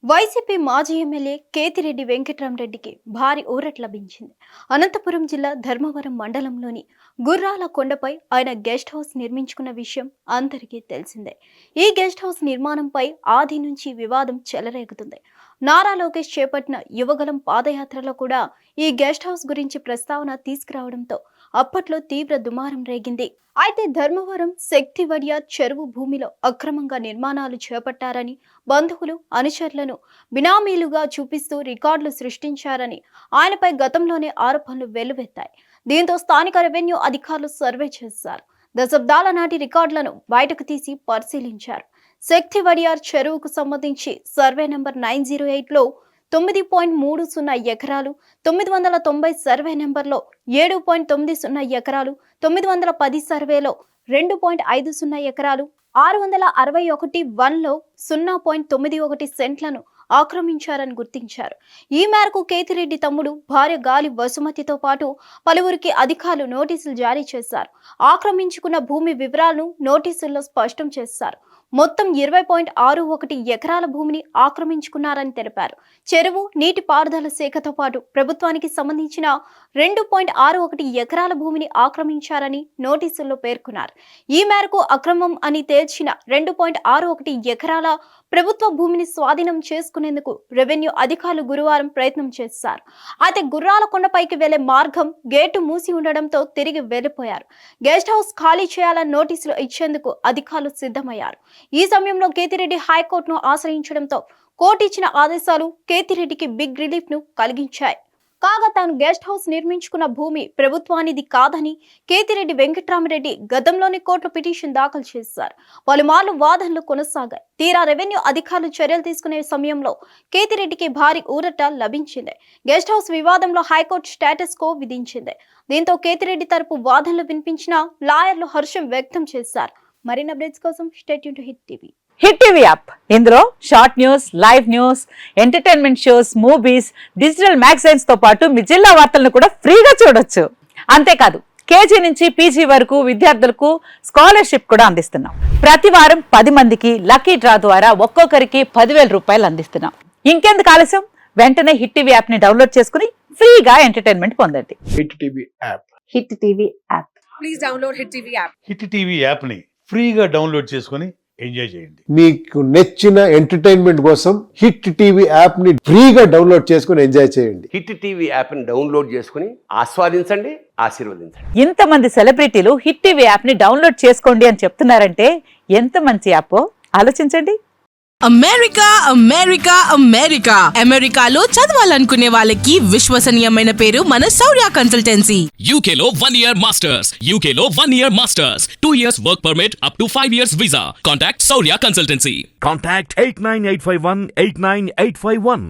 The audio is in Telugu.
వైసీపీ మాజీ ఎమ్మెల్యే కేతిరెడ్డి వెంకట్రామరెడ్డికి భారీ ఊరట లభించింది. అనంతపురం జిల్లా ధర్మవరం మండలంలోని గుర్రాల కొండపై ఆయన గెస్ట్ హౌస్ నిర్మించుకున్న విషయం అందరికీ తెలిసిందే. ఈ గెస్ట్ హౌస్ నిర్మాణంపై ఆది నుంచి వివాదం చెలరేగుతుంది. నారా లోకేష్ చేపట్టిన యువగలం పాదయాత్రలో కూడా ఈ గెస్ట్ హౌస్ గురించి ప్రస్తావన తీసుకురావడంతో అప్పట్లో తీవ్ర దుమారం రేగింది. అయితే ధర్మవరం శక్తి వడియార్ చెరువు భూమిలో అక్రమంగా నిర్మాణాలు చేపట్టారని, బంధువులు అనుచరులను బినామీలుగా చూపిస్తూ రికార్డులు సృష్టించారని ఆయనపై గతంలోనే ఆరోపణలు వెల్లువెత్తాయి. దీంతో స్థానిక రెవెన్యూ అధికారులు సర్వే చేశారు. దశాబ్దాల నాటి రికార్డులను బయటకు తీసి పరిశీలించారు. శక్తి వడియార్ చెరువుకు సంబంధించి సర్వే నెంబర్ 908లో 9.30 ఎకరాలు, 990 సర్వే నెంబర్లో 7.90 ఎకరాలు, 910 సర్వేలో 2.50 ఎకరాలు, 661(1)లో 0.91 సెంట్లను ఆక్రమించారని గుర్తించారు. ఈ మేరకు కేతిరెడ్డి తమ్ముడు భార్య గాలి వసుమతితో పాటు పలువురికి అధికారులు నోటీసులు జారీ చేశారు. ఆక్రమించుకున్న భూమి వివరాలను నోటీసుల్లో స్పష్టం చేశారు. మొత్తం 20.61 ఎకరాల భూమిని ఆక్రమించుకున్నారని తెలిపారు. చెరువు నీటిపారుదల శాఖతో పాటు ప్రభుత్వానికి సంబంధించిన 2.61 ఎకరాల భూమిని ఆక్రమించారని నోటీసుల్లో పేర్కొన్నారు. ఈ మేరకు అక్రమం అని తేల్చిన 2.61 ఎకరాల ప్రభుత్వ భూమిని స్వాధీనం చేసుకునేందుకు రెవెన్యూ అధికారులు గురువారం ప్రయత్నం చేశారు. అయితే గుర్రాల కొండపైకి వెళ్లే మార్గం గేటు మూసి ఉండడంతో తిరిగి వెళ్లిపోయారు. గెస్ట్ హౌస్ ఖాళీ చేయాలని నోటీసులు ఇచ్చేందుకు అధికారులు సిద్ధమయ్యారు. ఈ సమయంలో కేతిరెడ్డి హైకోర్టును ఆశ్రయించడంతో కోర్టు ఇచ్చిన ఆదేశాలు కేతిరెడ్డికి బిగ్ రిలీఫ్ ను కలిగించాయి. కాగా తాను గెస్ట్ హౌస్ నిర్మించుకున్న భూమి ప్రభుత్వానిది కాదని కేతిరెడ్డి వెంకట్రామరెడ్డి గతంలోని కోర్టులో పిటిషన్ దాఖలు చేశారు. పలుమార్లు వాదనలు కొనసాగాయి. తీరా రెవెన్యూ అధికారులు చర్యలు తీసుకునే సమయంలో కేతిరెడ్డికి భారీ ఊరట లభించింది. గెస్ట్ హౌస్ వివాదంలో హైకోర్టు స్టేటస్ కో విధించింది. దీంతో కేతిరెడ్డి తరపు వాదనలు వినిపించిన లాయర్లు హర్షం వ్యక్తం చేశారు. మరిన్ని అప్డేట్స్ కోసం stay tune to hit TV. Hit TV app ఇందులో short news, live news, entertainment shows, movies, digital magazines తో పాటు మీ జిల్లా వార్తలను కూడా ఫ్రీగా చూడొచ్చు. అంతేకాదు కేజీ నుంచి పీజీ వరకు విద్యార్థులకు స్కాలర్షిప్ కూడా అందిస్తున్నాం. ప్రతి వారం 10 మందికి లక్కీ డ్రా ద్వారా ఒక్కొక్కరికి 10,000 రూపాయలు అందిస్తున్నాం. ఇంకెందుకు ఆలస్యం, వెంటనే హిట్ టీవీ యాప్ ని డౌన్లోడ్ చేసుకుని ఫ్రీగా ఎంటర్టైన్మెంట్ పొందండి. Hit TV app. Hit TV app. Please download hit TV app. Hit TV app ని ఫ్రీగా డౌన్లోడ్ చేసుకుని ఎంజాయ్ చేయండి. మీకు నచ్చిన ఎంటర్టైన్మెంట్ కోసం హిట్ టీవీ యాప్ ని ఫ్రీగా డౌన్లోడ్ చేసుకుని ఎంజాయ్ చేయండి. హిట్ టీవీ యాప్ ని డౌన్లోడ్ చేసుకుని ఆస్వాదించండి, ఆశీర్వదించండి. ఇంతమంది సెలబ్రిటీలు హిట్ టీవీ యాప్ ని డౌన్లోడ్ చేసుకోండి అని చెప్తున్నారంటే ఎంత మంచి యాప్ ఆలోచించండి. అమెరికా అమెరికా అమెరికా అమెరికాలో చదవాలనుకునే వాళ్ళకి విశ్వసనీయమైన పేరు మన శౌర్య కన్సల్టెన్సీ. UK లో 1 year masters, UK లో 1 year masters, 2 years work permit up to 5 years visa. Contact Saurya Consultancy. Contact 89851 89851.